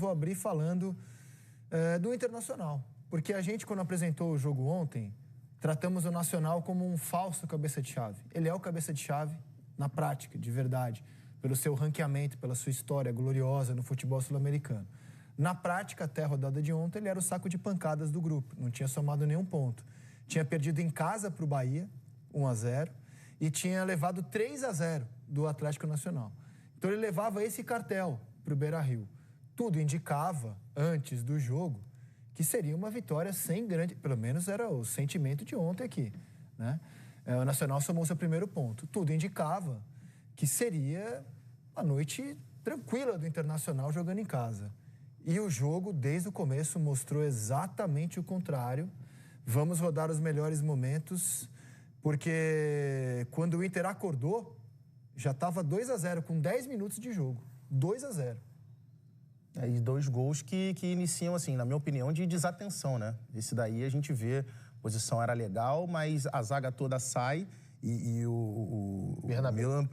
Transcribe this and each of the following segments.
Vou abrir falando do Internacional, porque a gente, quando apresentou o jogo ontem, tratamos o Nacional como um falso cabeça de chave. Ele é o cabeça de chave na prática, de verdade, pelo seu ranqueamento, pela sua história gloriosa no futebol sul-americano. Na prática, até a rodada de ontem, ele era o saco de pancadas do grupo, não tinha somado nenhum ponto. Tinha perdido em casa para o Bahia, 1-0, e tinha levado 3-0 do Atlético Nacional. Então ele levava esse cartel para o Beira-Rio. Tudo indicava, antes do jogo, que seria uma vitória sem grande... Pelo menos era o sentimento de ontem aqui, né? O Nacional somou seu primeiro ponto. Tudo indicava que seria uma noite tranquila do Internacional jogando em casa. E o jogo, desde o começo, mostrou exatamente o contrário. Vamos rodar os melhores momentos, porque quando o Inter acordou, já estava 2-0, com 10 minutos de jogo. 2-0. E dois gols que iniciam, assim, na minha opinião, de desatenção, né? Esse daí a gente vê, a posição era legal, mas a zaga toda sai e o Milan...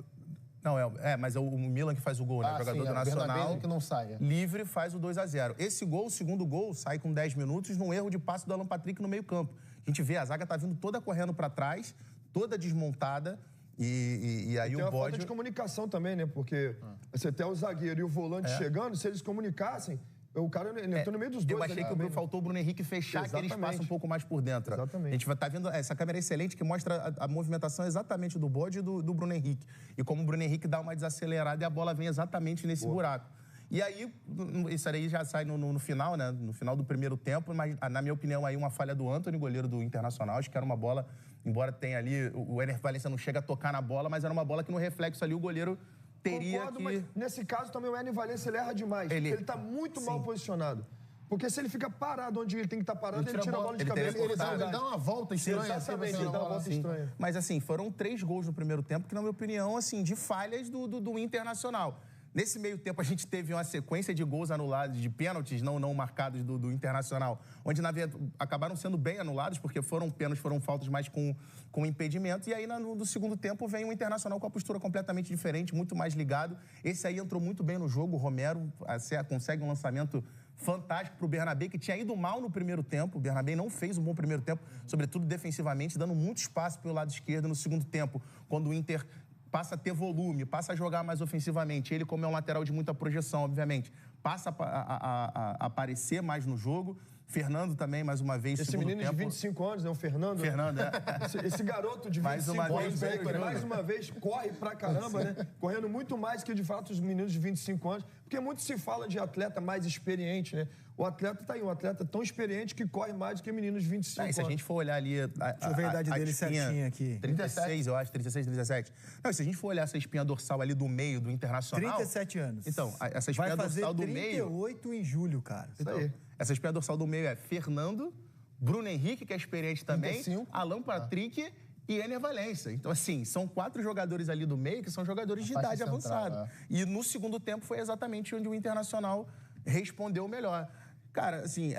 Não, mas é o Milan que faz o gol, né? O jogador do Nacional, que não sai. livre, faz o 2-0. Esse gol, o segundo gol, sai com 10 minutos num erro de passe do Alan Patrick no meio-campo. A gente vê, a zaga tá vindo toda correndo para trás, toda desmontada, e aí tem o uma bode... falta de comunicação também, né? Porque você tem o zagueiro e o volante chegando, se eles comunicassem, o cara entrou no meio dos dois. Eu achei que faltou o Bruno Henrique fechar aquele espaço um pouco mais por dentro. Exatamente. A gente tá vendo essa câmera excelente que mostra a movimentação exatamente do bode e do Bruno Henrique. E como o Bruno Henrique dá uma desacelerada e a bola vem exatamente nesse buraco. E aí, isso aí já sai no final, né? No final do primeiro tempo, mas na minha opinião aí uma falha do Antony, goleiro do Internacional. Acho que era uma bola, embora tenha ali, o Ener Valencia não chega a tocar na bola, mas era uma bola que no reflexo ali o goleiro teria Concordo, que... mas nesse caso também o Ener Valencia ele erra demais. Ele tá muito mal posicionado. Porque se ele fica parado onde ele tem que estar parado, ele tira a bola de cabeça. Ele dá uma volta estranha. Exatamente, ele dá uma volta estranha. Mas assim, foram 3 gols no primeiro tempo, que na minha opinião, assim, de falhas do Internacional. Nesse meio tempo, a gente teve uma sequência de gols anulados, de pênaltis não marcados do Internacional, onde, na verdade, acabaram sendo bem anulados, porque foram pênaltis, foram faltas mais com impedimento. E aí, no segundo tempo, vem o Internacional com a postura completamente diferente, muito mais ligado. Esse aí entrou muito bem no jogo, o Romero consegue um lançamento fantástico para o Bernabé, que tinha ido mal no primeiro tempo. O Bernabé não fez um bom primeiro tempo, sobretudo defensivamente, dando muito espaço pelo lado esquerdo no segundo tempo, quando o Inter passa a ter volume, passa a jogar mais ofensivamente. Ele, como é um lateral de muita projeção, obviamente, passa a aparecer mais no jogo. Fernando também, mais uma vez, esse menino de 25 anos, né? O Fernando. Esse garoto de 25 anos, mais uma vez, corre pra caramba, né? Correndo muito mais que, de fato, os meninos de 25 anos. Porque muito se fala de atleta mais experiente, né? O atleta tá aí, um atleta tão experiente que corre mais do que meninos de 25 anos. Se a gente for olhar ali... Deixa eu ver a idade dele certinho aqui. 36, eu acho, 36, 37. Não, se a gente for olhar essa espinha dorsal ali do meio, do Internacional... 37 anos. Então, essa espinha dorsal do meio... Vai fazer 38 em julho, cara. Isso aí. Essa espinha dorsal do meio é Fernando, Bruno Henrique, que é experiente também, 35. Alan Patrick e Ener Valencia. Então, assim, são 4 jogadores ali do meio que são jogadores de idade avançada. E no segundo tempo foi exatamente onde o Internacional respondeu melhor. Cara, assim,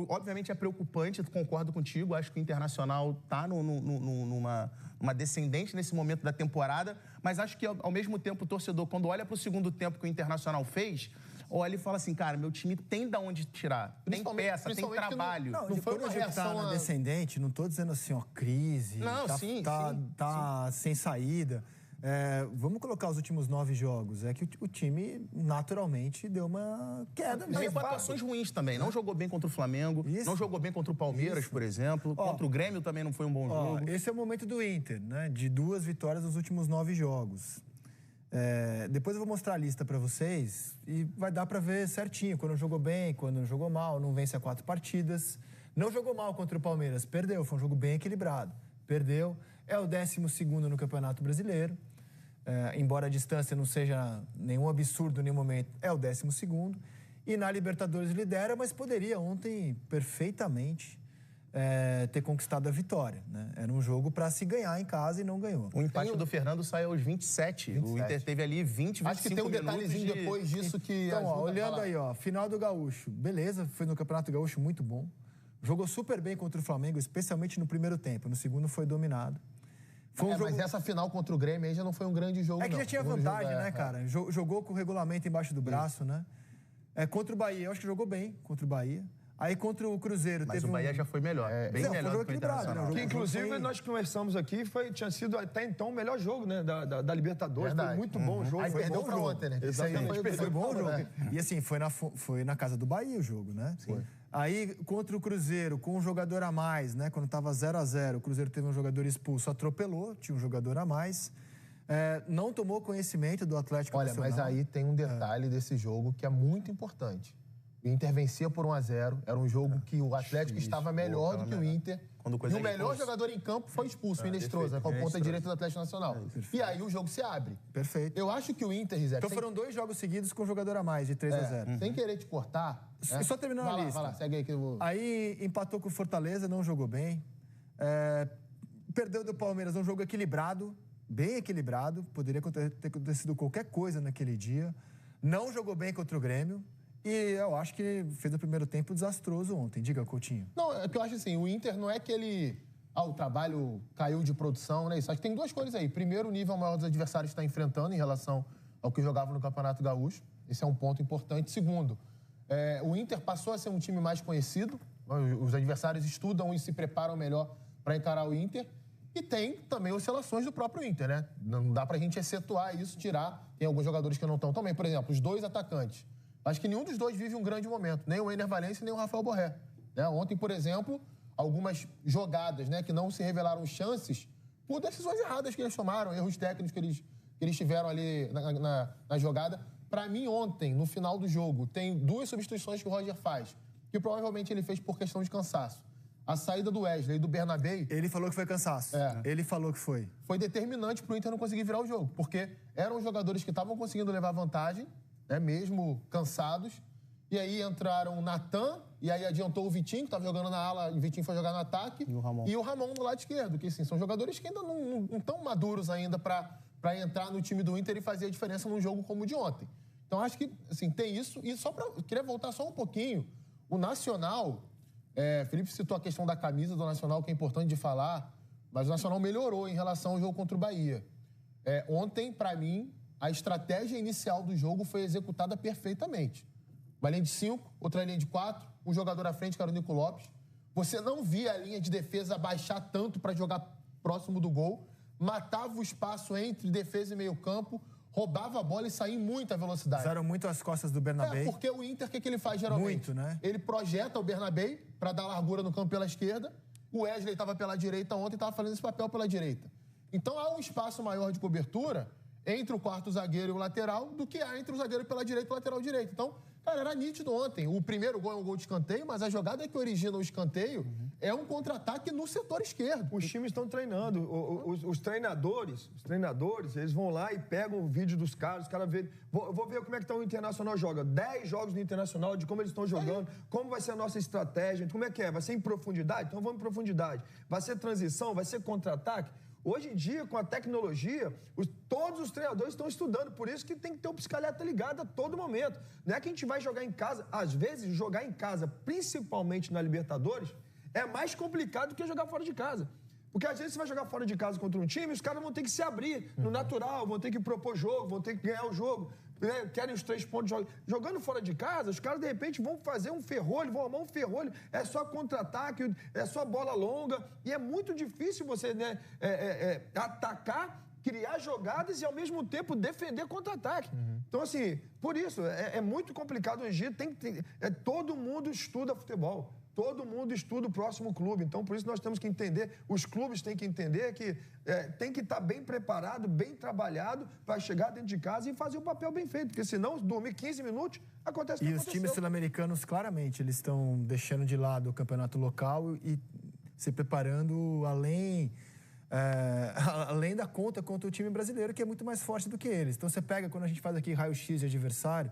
obviamente é preocupante, concordo contigo, acho que o Internacional tá numa descendente nesse momento da temporada, mas acho que ao mesmo tempo o torcedor, quando olha pro segundo tempo que o Internacional fez, olha e fala assim, cara, meu time tem da onde tirar, tem peça, tem trabalho. Não foi uma reação na descendente, não tô dizendo assim, ó, crise, não, tá sem saída. Vamos colocar os últimos 9 jogos. É que o time, naturalmente, deu uma queda. Mas com atuações ruins também. Não jogou bem contra o Flamengo, não jogou bem contra o Palmeiras, por exemplo. Contra o Grêmio também não foi um bom jogo. Esse é o momento do Inter, né? De 2 vitórias nos últimos 9 jogos. Depois eu vou mostrar a lista pra vocês e vai dar pra ver certinho quando jogou bem, quando não jogou mal, não vence a 4 partidas. Não jogou mal contra o Palmeiras, perdeu. Foi um jogo bem equilibrado. Perdeu. É o 12º no Campeonato Brasileiro. Embora a distância não seja nenhum absurdo em nenhum momento, é o 12º. E na Libertadores lidera, mas poderia ontem perfeitamente ter conquistado a vitória, né? Era um jogo para se ganhar em casa e não ganhou. O empate do Fernando saiu aos 27. O Inter teve ali 20, 25 Acho que tem um detalhezinho depois disso que então, olhando aí, final do Gaúcho. Beleza, foi no Campeonato Gaúcho muito bom. Jogou super bem contra o Flamengo, especialmente no primeiro tempo. No segundo foi dominado. Mas essa final contra o Grêmio aí já não foi um grande jogo, já tinha vantagem, né, cara? Jogou com o regulamento embaixo do braço, né? Contra o Bahia, eu acho que jogou bem contra o Bahia. Aí contra o Cruzeiro Mas o Bahia já foi melhor. Bem melhor foi um jogo equilibrado, né? Que, inclusive, nós conversamos aqui, tinha sido até então o melhor jogo, né? Da Libertadores. Verdade. Foi muito bom o jogo. Aí Foi perdeu bom pra jogo. ontem, né? Exatamente. Foi bom o jogo. E assim, foi na casa do Bahia o jogo, né? Sim. Aí, contra o Cruzeiro, com um jogador a mais, né? Quando tava 0-0, o Cruzeiro teve um jogador expulso, atropelou, tinha um jogador a mais. Não tomou conhecimento do Atlético Nacional. Mas aí tem um detalhe desse jogo que é muito importante. O Inter vencia por 1-0. Era um jogo que o Atlético estava melhor do que o Inter. E o melhor jogador em campo foi expulso, o Inestrosa, com a ponta direita do Atlético Nacional. E aí o jogo se abre. Perfeito. Eu acho que o Inter, Rizek... Então foram 2 jogos seguidos com um jogador a mais, de 3-0. Sem querer te cortar... Só terminando a lista. Vai lá, segue aí que eu vou... Aí empatou com o Fortaleza, não jogou bem. Perdeu do Palmeiras, um jogo equilibrado, bem equilibrado. Poderia ter acontecido qualquer coisa naquele dia. Não jogou bem contra o Grêmio. E eu acho que fez o primeiro tempo desastroso ontem. Diga, Coutinho. Não, é que eu acho assim, o Inter não é que ele... o trabalho caiu de produção, né? Isso. Acho que tem 2 coisas aí. Primeiro, o nível maior dos adversários está enfrentando em relação ao que jogava no Campeonato Gaúcho. Esse é um ponto importante. Segundo, o Inter passou a ser um time mais conhecido. Os adversários estudam e se preparam melhor para encarar o Inter. E tem também oscilações do próprio Inter, né? Não dá pra gente excetuar isso, tirar. Tem alguns jogadores que não estão também. Por exemplo, os 2 atacantes. Acho que nenhum dos 2 vive um grande momento. Nem o Ener Valencia, nem o Rafael Borré. Né? Ontem, por exemplo, algumas jogadas, né, que não se revelaram chances por decisões erradas que eles tomaram, erros técnicos que eles tiveram ali na jogada. Para mim, ontem, no final do jogo, tem 2 substituições que o Roger faz, que provavelmente ele fez por questão de cansaço. A saída do Wesley e do Bernabé... Ele falou que foi cansaço. Ele falou que foi. Foi determinante pro Inter não conseguir virar o jogo, porque eram jogadores que estavam conseguindo levar vantagem, né, mesmo cansados. E aí entraram o Natan, e aí adiantou o Vitinho, que estava jogando na ala, e o Vitinho foi jogar no ataque. E o Ramon do lado esquerdo, que assim, são jogadores que ainda não estão maduros ainda para entrar no time do Inter e fazer a diferença num jogo como o de ontem. Então acho que assim, tem isso. E queria voltar só um pouquinho. O Nacional, Felipe citou a questão da camisa do Nacional, que é importante de falar, mas o Nacional melhorou em relação ao jogo contra o Bahia. Ontem, para mim, a estratégia inicial do jogo foi executada perfeitamente. Uma linha de 5, outra linha de 4, um jogador à frente, que era o Nico Lopes. Você não via a linha de defesa baixar tanto para jogar próximo do gol, matava o espaço entre defesa e meio campo, roubava a bola e saía em muita velocidade. Usaram muito as costas do Bernabé. Porque o Inter, o que ele faz geralmente? Muito, né? Ele projeta o Bernabé para dar largura no campo pela esquerda. O Wesley estava pela direita ontem e estava fazendo esse papel pela direita. Então há um espaço maior de cobertura entre o quarto zagueiro e o lateral do que há entre o zagueiro pela direita e o lateral direito. Então, cara, era nítido ontem. O primeiro gol é um gol de escanteio, mas a jogada que origina o escanteio é um contra-ataque no setor esquerdo. Os times estão treinando. Os treinadores, eles vão lá e pegam o vídeo dos caras, os caras vê. Vou ver como é que tá o Internacional joga. 10 jogos no Internacional, de como eles estão jogando, como vai ser a nossa estratégia, como é que é? Vai ser em profundidade? Então vamos em profundidade. Vai ser transição? Vai ser contra-ataque? Hoje em dia, com a tecnologia, todos os treinadores estão estudando. Por isso que tem que ter o psicoleta ligado a todo momento. Não é que a gente vai jogar em casa. Às vezes, jogar em casa, principalmente na Libertadores, é mais complicado do que jogar fora de casa. Porque às vezes você vai jogar fora de casa contra um time, os caras vão ter que se abrir no natural, vão ter que propor jogo, vão ter que ganhar o jogo. Querem os 3 pontos. Jogando fora de casa, os caras, de repente, vão fazer um ferrolho, vão armar um ferrolho. É só contra-ataque, é só bola longa. E é muito difícil você, né, atacar, criar jogadas e, ao mesmo tempo, defender contra-ataque. Então, assim, por isso, é muito complicado hoje em dia. Todo mundo estuda futebol. Todo mundo estuda o próximo clube. Então, por isso, nós temos que entender, os clubes têm que entender que tem que estar bem preparado, bem trabalhado para chegar dentro de casa e fazer o papel bem feito. Porque, senão, dormir 15 minutos, acontece o que aconteceu. E os times sul-americanos, claramente, eles estão deixando de lado o campeonato local e se preparando além da conta contra o time brasileiro, que é muito mais forte do que eles. Então, você pega, quando a gente faz aqui raio-x de adversário,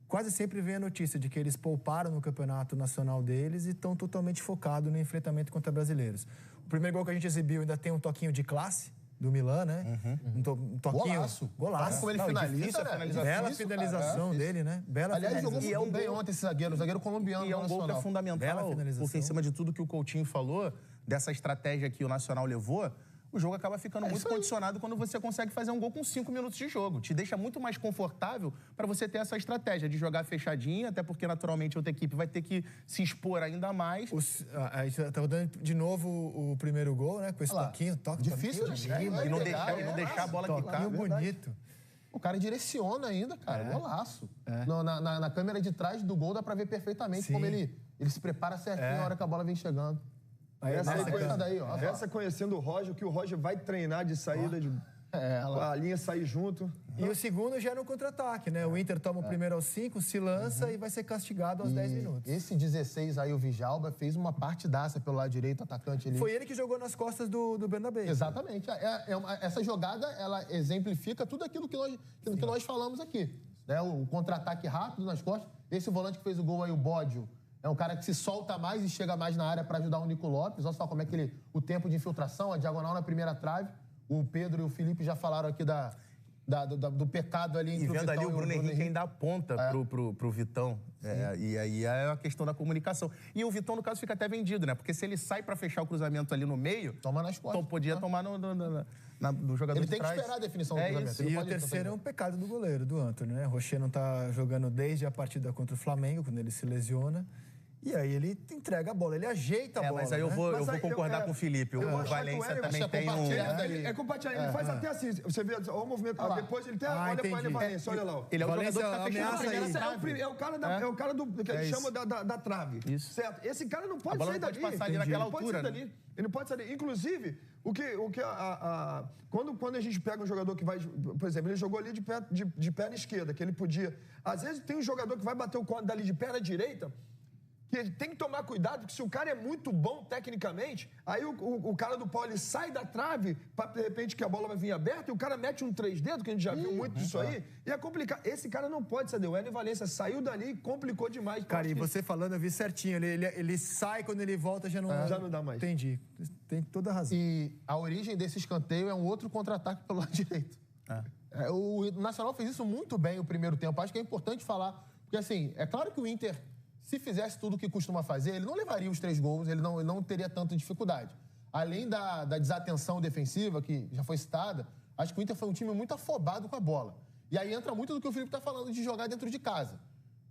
quase sempre vem a notícia de que eles pouparam no campeonato nacional deles e estão totalmente focados no enfrentamento contra brasileiros. O primeiro gol que a gente exibiu ainda tem um toquinho de classe do Milan, né? Um toquinho. Golaço. Como ele finaliza, né? Bela finalização dele, né? Aliás, jogou muito bem ontem esse zagueiro, o zagueiro colombiano. E é um gol que é fundamental, porque em cima de tudo que o Coutinho falou, dessa estratégia que o Nacional levou, o jogo acaba ficando muito condicionado quando você consegue fazer um gol com 5 minutos de jogo. Te deixa muito mais confortável para você ter essa estratégia de jogar fechadinho, até porque, naturalmente, a outra equipe vai ter que se expor ainda mais. Aí tá rodando de novo o primeiro gol, né? Com esse toquinho. Difícil de E não deixar a bola quicar. Toquinho bonito. O cara direciona ainda, cara. Golaço. Na câmera de trás do gol dá pra ver perfeitamente como ele se prepara certinho na hora que a bola vem chegando. Essa conhecendo o Roger, que o Roger vai treinar de saída, a linha sair junto. E o segundo já é no contra-ataque, né? O Inter toma o primeiro aos 5, se lança e vai ser castigado aos 10 minutos. Esse 16 aí, o Vijalba, fez uma partidaça pelo lado direito, atacante ali. Foi ele que jogou nas costas do Bernabé. Exatamente. Essa jogada, ela exemplifica tudo aquilo que nós falamos aqui. Né? O contra-ataque rápido nas costas. Esse volante que fez o gol aí, o Bódio, é um cara que se solta mais e chega mais na área para ajudar o Nico Lopes. Olha só como é que o tempo de infiltração, a diagonal na primeira trave. O Pedro e o Felipe já falaram aqui do pecado ali entre o Vitão. E vendo ali o Bruno Henrique ainda aponta pro Vitão. E aí é a questão da comunicação. E o Vitão, no caso, fica até vendido, né? Porque se ele sai para fechar o cruzamento ali no meio... Toma nas costas. Então podia tomar no jogador ele de trás. Ele tem que esperar a definição do cruzamento. E o terceiro é um pecado do goleiro, do Antony, né? Rocher não tá jogando desde a partida contra o Flamengo, quando ele se lesiona. E aí ele entrega a bola, ele ajeita a bola. Mas aí eu vou concordar com o Felipe. O Valência também tem um... É compartilhado, ele faz até assim. Você vê o movimento, depois ele até olha pra ele, Valência, olha lá. Ele é o jogador que tá fechando a primeira. É o cara que a gente chama da trave. Isso. Certo? Esse cara não pode sair dali. Não pode passar ali naquela altura. Ele não pode sair dali. Inclusive, quando a gente pega um jogador que vai... Por exemplo, ele jogou ali de perna esquerda, que ele podia... Às vezes tem um jogador que vai bater o corte dali de perna direita, que ele tem que tomar cuidado, porque se o cara é muito bom tecnicamente, aí o cara do pau ele sai da trave, pra, de repente que a bola vai vir aberta, e o cara mete um 3 dedos, que a gente já viu muito disso aí, e é complicado. Esse cara não pode sair. O Ener Valencia saiu dali e complicou demais. Cara, e você falando, eu vi certinho, ele sai, quando ele volta já não dá mais. Entendi. Tem toda a razão. E a origem desse escanteio é um outro contra-ataque pelo lado direito. O Nacional fez isso muito bem no primeiro tempo. Acho que é importante falar, porque assim, é claro que o Inter... Se fizesse tudo o que costuma fazer, ele não levaria os 3 gols, ele não teria tanta dificuldade. Além da desatenção defensiva, que já foi citada, acho que o Inter foi um time muito afobado com a bola. E aí entra muito do que o Felipe está falando de jogar dentro de casa.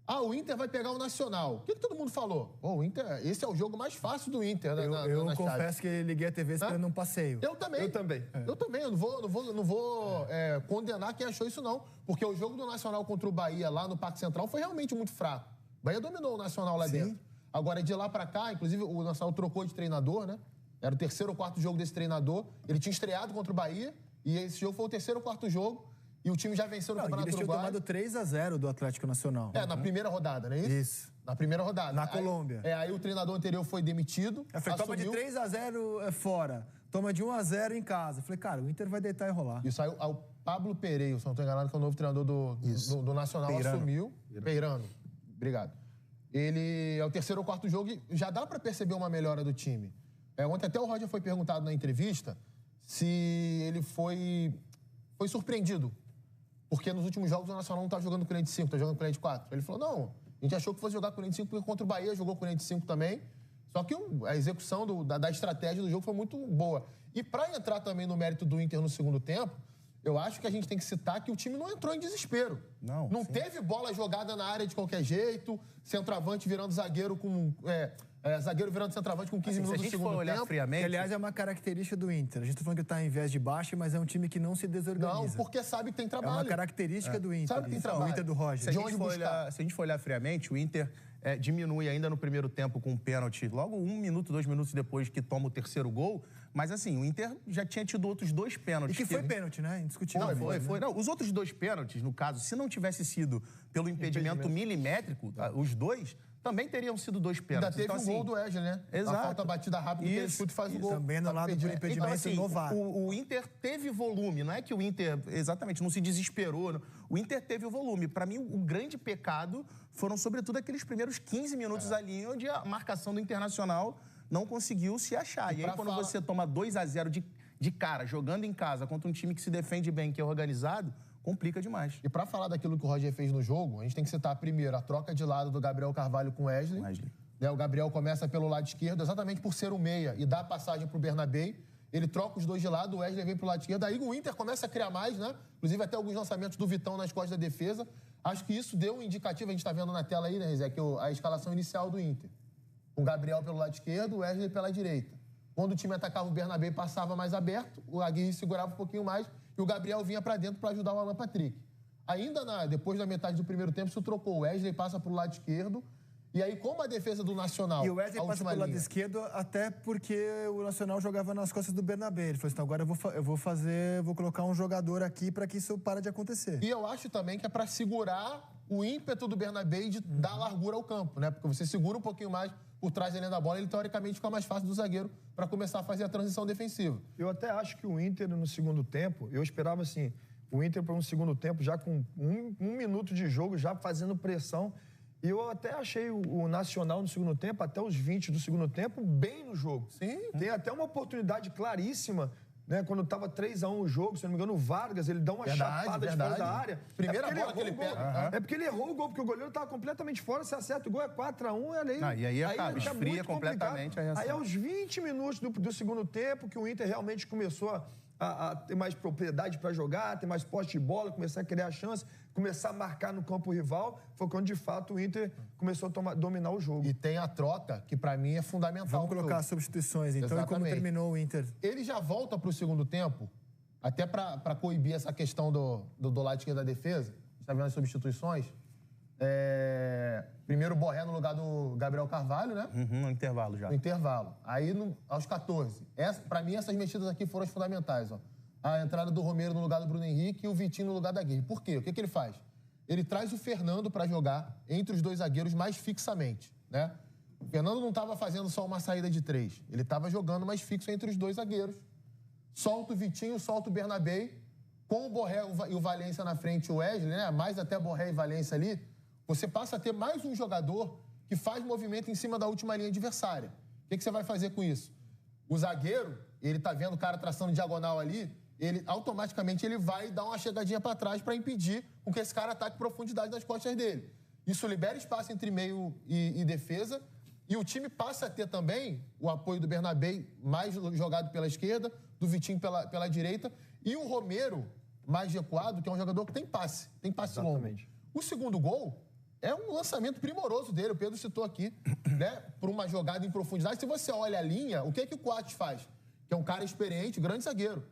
O Inter vai pegar o Nacional. O que todo mundo falou? O Inter, esse é o jogo mais fácil do Inter. Eu confesso que liguei a TV esperando um passeio. Eu também. Eu não vou condenar quem achou isso, não. Porque o jogo do Nacional contra o Bahia, lá no Parque Central, foi realmente muito fraco. O Bahia dominou o Nacional lá dentro. Agora, de lá pra cá, inclusive, o Nacional trocou de treinador, né? Era o 3º ou 4º jogo desse treinador. Ele tinha estreado contra o Bahia, e esse jogo foi o 3º ou 4º jogo, e o time já venceu no Campeonato Uruguai. Eles tinham tomado 3-0 do Atlético Nacional. Na primeira rodada, não é isso? Isso. Na primeira rodada. Na Colômbia. Aí o treinador anterior foi demitido. Toma de 3-0 fora, toma de 1-0 em casa. Falei, cara, o Inter vai deitar e rolar. Isso aí, o Pablo Pereira, se não estou enganado, que é o novo treinador do Nacional, assumiu. Peirano. Obrigado. Ele é o 3º ou 4º jogo e já dá para perceber uma melhora do time. Ontem até o Roger foi perguntado na entrevista se ele foi surpreendido. Porque nos últimos jogos o Nacional não tá jogando com linha de 5, tá jogando com linha de 4. Ele falou, não, a gente achou que fosse jogar com linha de 5 porque contra o Bahia jogou com linha de 5 também. Só que a execução da estratégia do jogo foi muito boa. E para entrar também no mérito do Inter no segundo tempo, eu acho que a gente tem que citar que o time não entrou em desespero. Não teve bola jogada na área de qualquer jeito, centroavante virando zagueiro com... zagueiro virando centroavante com 15 minutos do segundo tempo. Friamente, que, aliás, é uma característica do Inter. A gente tá falando que tá em viés de baixo, mas é um time que não se desorganiza. Não, porque sabe que tem trabalho. É uma característica do Inter. Sabe que tem trabalho. O Inter do Roger. Se a gente for olhar friamente, o Inter diminui ainda no primeiro tempo com um pênalti, logo 1 minuto, 2 minutos depois que toma o 3º gol. Mas assim, o Inter já tinha tido outros 2 pênaltis. E que foi pênalti, né? Indiscutível. Foi. Não, os outros 2 pênaltis, no caso, se não tivesse sido pelo impedimento milimétrico, os 2... também teriam sido 2 pênaltis. Ainda teve o gol do Wesley, né? Exato. A falta batida rápida, que ele chuta e faz o gol. Também no lado do impedimento então, assim, no VAR. O Inter teve volume. Não é que o Inter, exatamente, não se desesperou. Não. O Inter teve o volume. Para mim, o grande pecado foram, sobretudo, aqueles primeiros 15 minutos ali, onde a marcação do Internacional não conseguiu se achar. E aí, quando você toma 2-0 de cara, jogando em casa, contra um time que se defende bem, que é organizado, complica demais. E para falar daquilo que o Roger fez no jogo, a gente tem que citar primeiro a troca de lado do Gabriel Carvalho com o Wesley. O Gabriel começa pelo lado esquerdo, exatamente por ser o meia, e dá a passagem pro Bernabé. ele troca os dois de lado, o Wesley vem pro lado esquerdo, aí o Inter começa a criar mais, né? Inclusive até alguns lançamentos do Vitão nas costas da defesa. Acho que isso deu um indicativo, a gente tá vendo na tela aí, né, Rezé, que a escalação inicial do Inter. Com o Gabriel pelo lado esquerdo, o Wesley pela direita. Quando o time atacava o Bernabé e passava mais aberto, o Aguirre segurava um pouquinho mais e o Gabriel vinha para dentro para ajudar o Alan Patrick. Ainda depois da metade do primeiro tempo, se trocou. O Wesley passa pro lado esquerdo. E aí, como a defesa do Nacional... E o Wesley passa pro lado esquerdo até porque o Nacional jogava nas costas do Bernabé. Ele falou assim, então agora eu vou colocar um jogador aqui para que isso pare de acontecer. E eu acho também que é para segurar o ímpeto do Bernabé e de dar largura ao campo, né? Porque você segura um pouquinho mais por trás da linha da bola, ele teoricamente fica mais fácil do zagueiro para começar a fazer a transição defensiva. Eu até acho que o Inter, no segundo tempo, eu esperava assim, o Inter para um segundo tempo, já com um minuto de jogo, já fazendo pressão. E eu até achei o Nacional no segundo tempo, até os 20 do segundo tempo, bem no jogo. Sim. Tem até uma oportunidade claríssima, né? Quando estava 3-1 o jogo, se não me engano, o Vargas, ele dá uma chapada de fora da área. Primeira bola que ele pega. É porque ele errou o gol, porque o goleiro estava completamente fora, se acerta o gol, é 4-1, e aí acaba, esfria completamente a reação. Aí aos 20 minutos do segundo tempo, que o Inter realmente começou a ter mais propriedade para jogar, ter mais posse de bola, começar a criar chance, começar a marcar no campo rival, foi quando, de fato, o Inter começou a dominar o jogo. E tem a troca, que para mim é fundamental. Vamos colocar as substituições, então, Exatamente. E como terminou o Inter? Ele já volta para o segundo tempo, até para coibir essa questão do lado esquerdo da defesa. A gente está vendo as substituições. Primeiro o Borré no lugar do Gabriel Carvalho, né? No intervalo já. No intervalo. Aí, aos 14. Para mim, essas mexidas aqui foram as fundamentais, ó. A entrada do Romero no lugar do Bruno Henrique e o Vitinho no lugar da Aguirre. Por quê? O que ele faz? Ele traz o Fernando para jogar entre os dois zagueiros mais fixamente, né? O Fernando não estava fazendo só uma saída de 3. Ele estava jogando mais fixo entre os dois zagueiros. Solta o Vitinho, solta o Bernabé. Com o Borré e o Valência na frente, o Wesley, né? Mais até Borré e Valência ali. Você passa a ter mais um jogador que faz movimento em cima da última linha adversária. O que você vai fazer com isso? O zagueiro, ele tá vendo o cara traçando diagonal ali, ele automaticamente ele vai dar uma chegadinha para trás para impedir com que esse cara ataque profundidade nas costas dele. Isso libera espaço entre meio e defesa. E o time passa a ter também o apoio do Bernabé mais jogado pela esquerda, do Vitinho pela direita, e o Romero mais recuado, que é um jogador que tem passe longo. O segundo gol é um lançamento primoroso dele, o Pedro citou aqui, né? Por uma jogada em profundidade. Se você olha a linha, o que o Coates faz? Que é um cara experiente, grande zagueiro.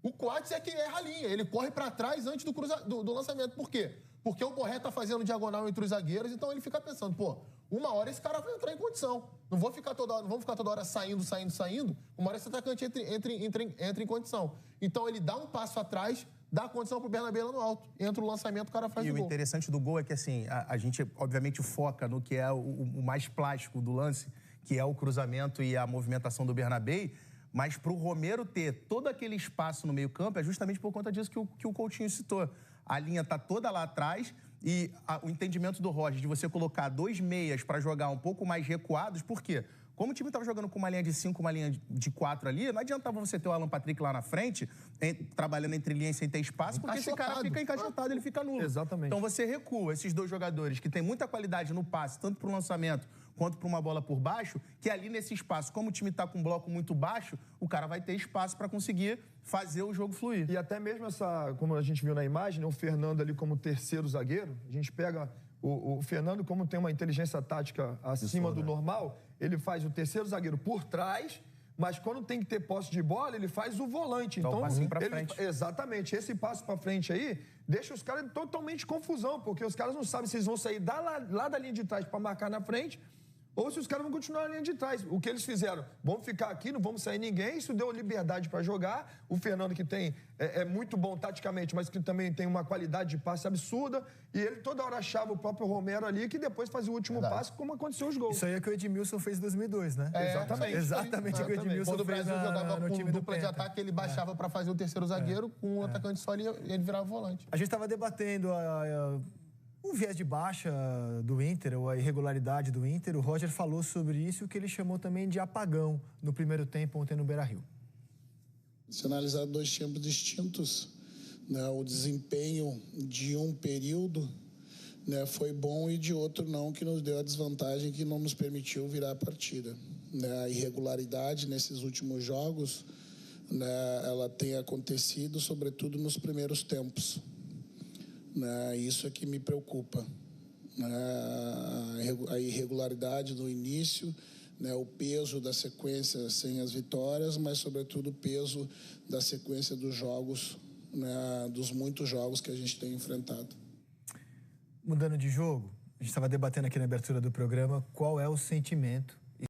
O Coates é que erra a linha, ele corre para trás antes do lançamento. Por quê? Porque o Borré tá fazendo diagonal entre os zagueiros, então ele fica pensando, uma hora esse cara vai entrar em condição. Não vamos ficar toda hora saindo. Uma hora esse atacante entra em condição. Então ele dá um passo atrás, dá a condição pro Bernabé lá no alto. Entra o lançamento, o cara faz o gol. E o interessante do gol é que, assim, a gente, obviamente, foca no que é o mais plástico do lance, que é o cruzamento e a movimentação do Bernabé, mas pro Romero ter todo aquele espaço no meio-campo é justamente por conta disso que o Coutinho citou. A linha tá toda lá atrás e o entendimento do Roger de você colocar 2 meias para jogar um pouco mais recuados, por quê? Como o time estava jogando com uma linha de 5, uma linha de 4 ali, não adiantava você ter o Alan Patrick lá na frente, trabalhando entre linhas sem ter espaço, porque esse cara fica encaixotado, ele fica nulo. Exatamente. Então você recua esses dois jogadores que têm muita qualidade no passe, tanto para o lançamento quanto para uma bola por baixo, que ali nesse espaço, como o time está com um bloco muito baixo, o cara vai ter espaço para conseguir fazer o jogo fluir. E até mesmo como a gente viu na imagem, o Fernando ali como terceiro zagueiro, a gente pega o Fernando, como tem uma inteligência tática acima do normal, ele faz o terceiro zagueiro por trás, mas quando tem que ter posse de bola, ele faz o volante. Então, passinho pra frente. Exatamente. Esse passo pra frente aí deixa os caras totalmente em confusão, porque os caras não sabem se eles vão sair lá da linha de trás para marcar na frente ou se os caras vão continuar na linha de trás. O que eles fizeram? Vamos ficar aqui, não vamos sair ninguém. Isso deu liberdade para jogar. O Fernando, que é muito bom taticamente, mas que também tem uma qualidade de passe absurda. E ele toda hora achava o próprio Romero ali, que depois fazia o último passe, como aconteceu os gols. Isso aí é que o Edmilson fez em 2002, né? Exatamente o que o Edmilson Quando o Brasil fez jogava no com time dupla de ataque, ele baixava para fazer o terceiro zagueiro, com o atacante só ali, ele virava volante. A gente estava debatendo o viés de baixa do Inter, ou a irregularidade do Inter. O Roger falou sobre isso, que ele chamou também de apagão no primeiro tempo ontem no Beira-Rio. Se analisar 2 tempos distintos, né, o desempenho de um período, né, foi bom e de outro não, que nos deu a desvantagem que não nos permitiu virar a partida. Né, a irregularidade nesses últimos jogos né, ela tem acontecido, sobretudo nos primeiros tempos. Né, isso é que me preocupa. Né, a irregularidade no início, né, o peso da sequência sem as vitórias, mas, sobretudo, o peso da sequência dos jogos, né, dos muitos jogos que a gente tem enfrentado. Mudando de jogo, a gente estava debatendo aqui na abertura do programa qual é o sentimento